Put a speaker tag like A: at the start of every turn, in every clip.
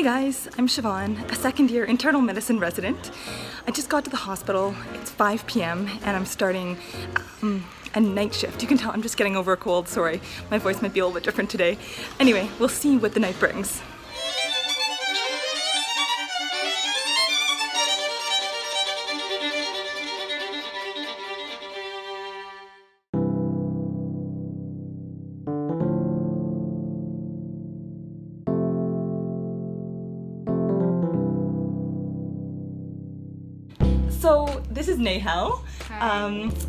A: Hey guys, I'm Siobhan, a second-year internal medicine resident. I just got to the hospital. It's 5 p.m. and I'm starting a night shift. You can tell I'm just getting over a cold, sorry. My voice might be a little bit different today. Anyway, we'll see what the night brings. So this is Nehal.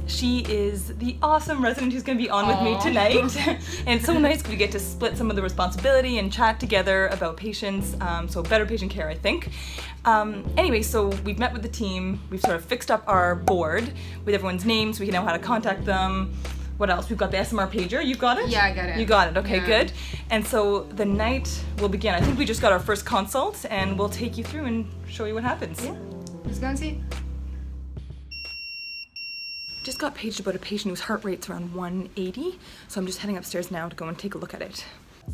A: She is the awesome resident who's going to be on with me tonight. And it's so nice because we get to split some of the responsibility and chat together about patients, so better patient care, I think. Anyway, so we've met with the team. We've sort of fixed up our board with everyone's names so we can know how to contact them. What else? We've got the SMR pager. You got it?
B: Yeah, I got it.
A: You got it. Okay, good. And so the night will begin. I think we just got our first consult and we'll take you through and show you what happens.
B: Yeah. Let's go and see.
A: Just got paged about a patient whose heart rate's around 180, so I'm just heading upstairs now to go and take a look at it.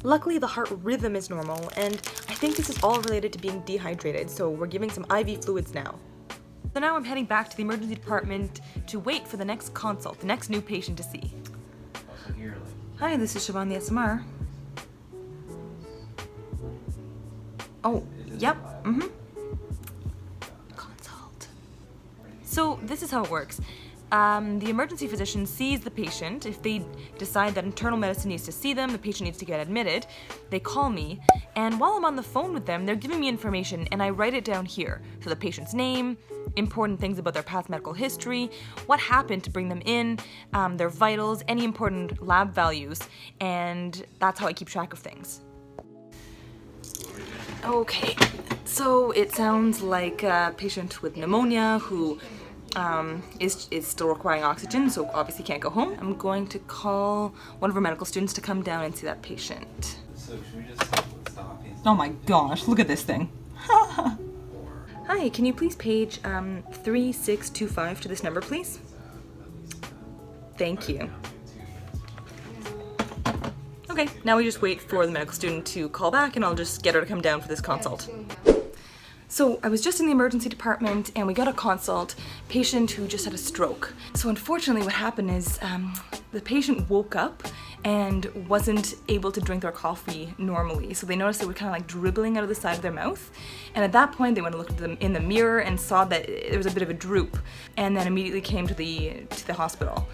A: Luckily, the heart rhythm is normal, and I think this is all related to being dehydrated, so we're giving some IV fluids now. So now I'm heading back to the emergency department to wait for the next consult, the next new patient to see. Hi, this is Siobhan, the SMR. Oh, yep, Consult. So this is how it works. The emergency physician sees the patient. If they decide that internal medicine needs to see them, the patient needs to get admitted, they call me, and while I'm on the phone with them, they're giving me information and I write it down here. So the patient's name, important things about their past medical history, what happened to bring them in, their vitals, any important lab values, and that's how I keep track of things. Okay, so it sounds like a patient with pneumonia who is still requiring oxygen, so obviously can't go home. I'm going to call one of our medical students to come down and see that patient.
C: So should we just stop?
A: Oh my gosh, look at this thing. Hi, can you please page 3625 to this number, please? Thank you. Okay, now we just wait for the medical student to call back and I'll just get her to come down for this consult. So I was just in the emergency department and we got a consult, patient who just had a stroke. So unfortunately what happened is the patient woke up and wasn't able to drink their coffee normally. So they noticed they were kind of like dribbling out of the side of their mouth. And at that point they went and looked at them in the mirror and saw that there was a bit of a droop and then immediately came to the hospital.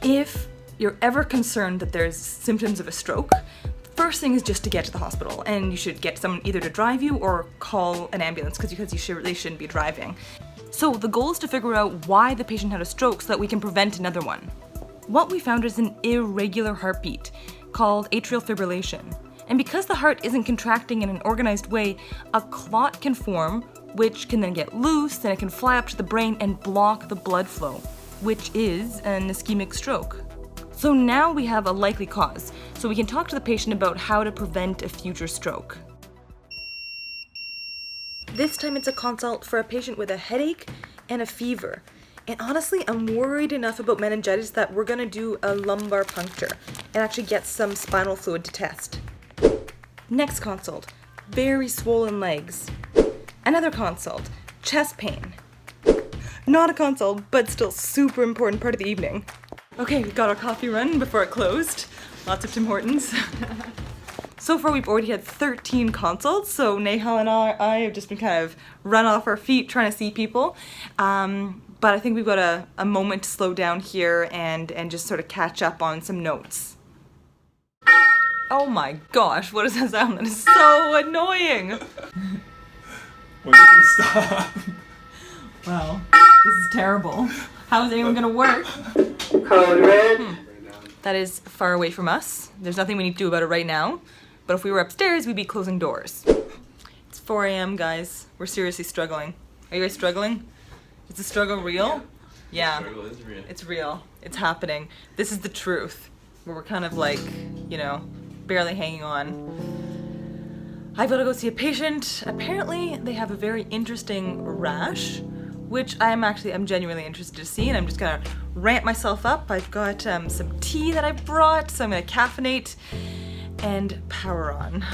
A: If you're ever concerned that there's symptoms of a stroke, first thing is just to get to the hospital, and you should get someone either to drive you or call an ambulance because you really shouldn't be driving. So the goal is to figure out why the patient had a stroke so that we can prevent another one. What we found is an irregular heartbeat called atrial fibrillation. And because the heart isn't contracting in an organized way, a clot can form, which can then get loose, and it can fly up to the brain and block the blood flow, which is an ischemic stroke. So now we have a likely cause, so we can talk to the patient about how to prevent a future stroke. This time it's a consult for a patient with a headache and a fever. And honestly, I'm worried enough about meningitis that we're gonna do a lumbar puncture and actually get some spinal fluid to test. Next consult, very swollen legs. Another consult, chest pain. Not a consult, but still super important part of the evening. Okay, we got our coffee run before it closed. Lots of Tim Hortons. So far we've already had 13 consults, so Nehal and I have just been kind of run off our feet trying to see people. But I think we've got a moment to slow down here and just sort of catch up on some notes. Oh my gosh, what is that sound? That is so annoying!
C: When you can stop.
A: Wow, this is terrible. How is anyone gonna work?
D: Code red.
A: That is far away from us. There's nothing we need to do about it right now. But if we were upstairs, we'd be closing doors. It's 4 a.m., guys. We're seriously struggling. Are you guys struggling? Is the struggle real? Yeah.
C: The struggle is real.
A: It's real. It's happening. This is the truth. Where we're kind of like, you know, barely hanging on. I've got to go see a patient. Apparently, they have a very interesting rash, which I'm genuinely interested to see, and I'm just gonna ramp myself up. I've got some tea that I brought, so I'm gonna caffeinate and power on.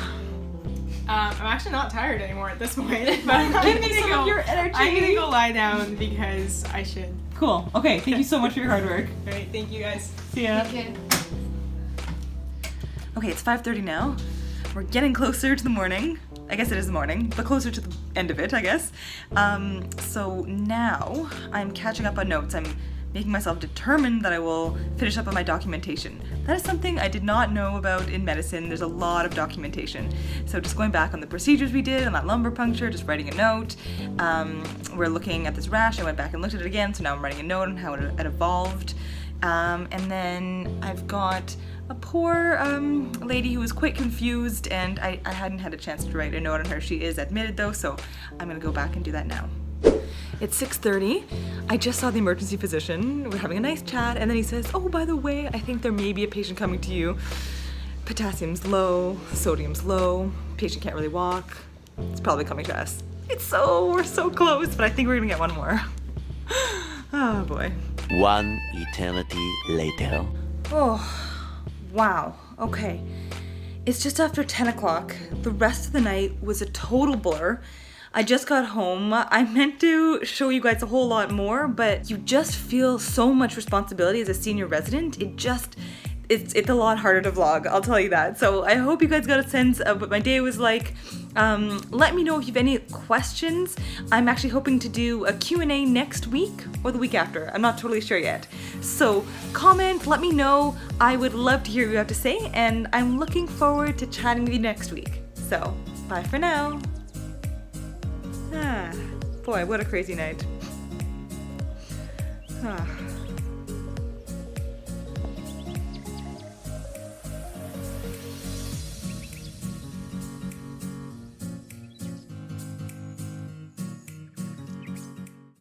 B: I'm actually not tired anymore at this point, but
A: Give me some of your energy.
B: I'm gonna go lie down because I should.
A: Cool. Okay, thank you so much for your hard work.
B: All right, thank you guys.
A: See ya.
D: Okay.
A: Okay, it's 5:30 now. We're getting closer to the morning. I guess it is the morning, but closer to the end of it, I guess. So now I'm catching up on notes. I'm making myself determined that I will finish up on my documentation. That is something I did not know about in medicine. There's a lot of documentation. So just going back on the procedures we did on that lumbar puncture, just writing a note. We're looking at this rash. I went back and looked at it again, so now I'm writing a note on how it evolved. And then I've got a poor lady who was quite confused, and I hadn't had a chance to write a note on her. She is admitted though, so I'm gonna go back and do that now. It's 6:30. I just saw the emergency physician. We're having a nice chat, and then he says, oh, by the way, I think there may be a patient coming to you. Potassium's low, sodium's low, patient can't really walk. It's probably coming to us. We're so close, but I think we're gonna get one more. Oh boy.
E: One eternity later.
A: Oh, wow. Okay. It's just after 10 o'clock. The rest of the night was a total blur. I just got home. I meant to show you guys a whole lot more, but you just feel so much responsibility as a senior resident. It's a lot harder to vlog, I'll tell you that. So I hope you guys got a sense of what my day was like. Let me know if you have any questions. I'm actually hoping to do a Q&A next week or the week after. I'm not totally sure yet. So comment, let me know. I would love to hear what you have to say, and I'm looking forward to chatting with you next week. So, bye for now. Boy, what a crazy night.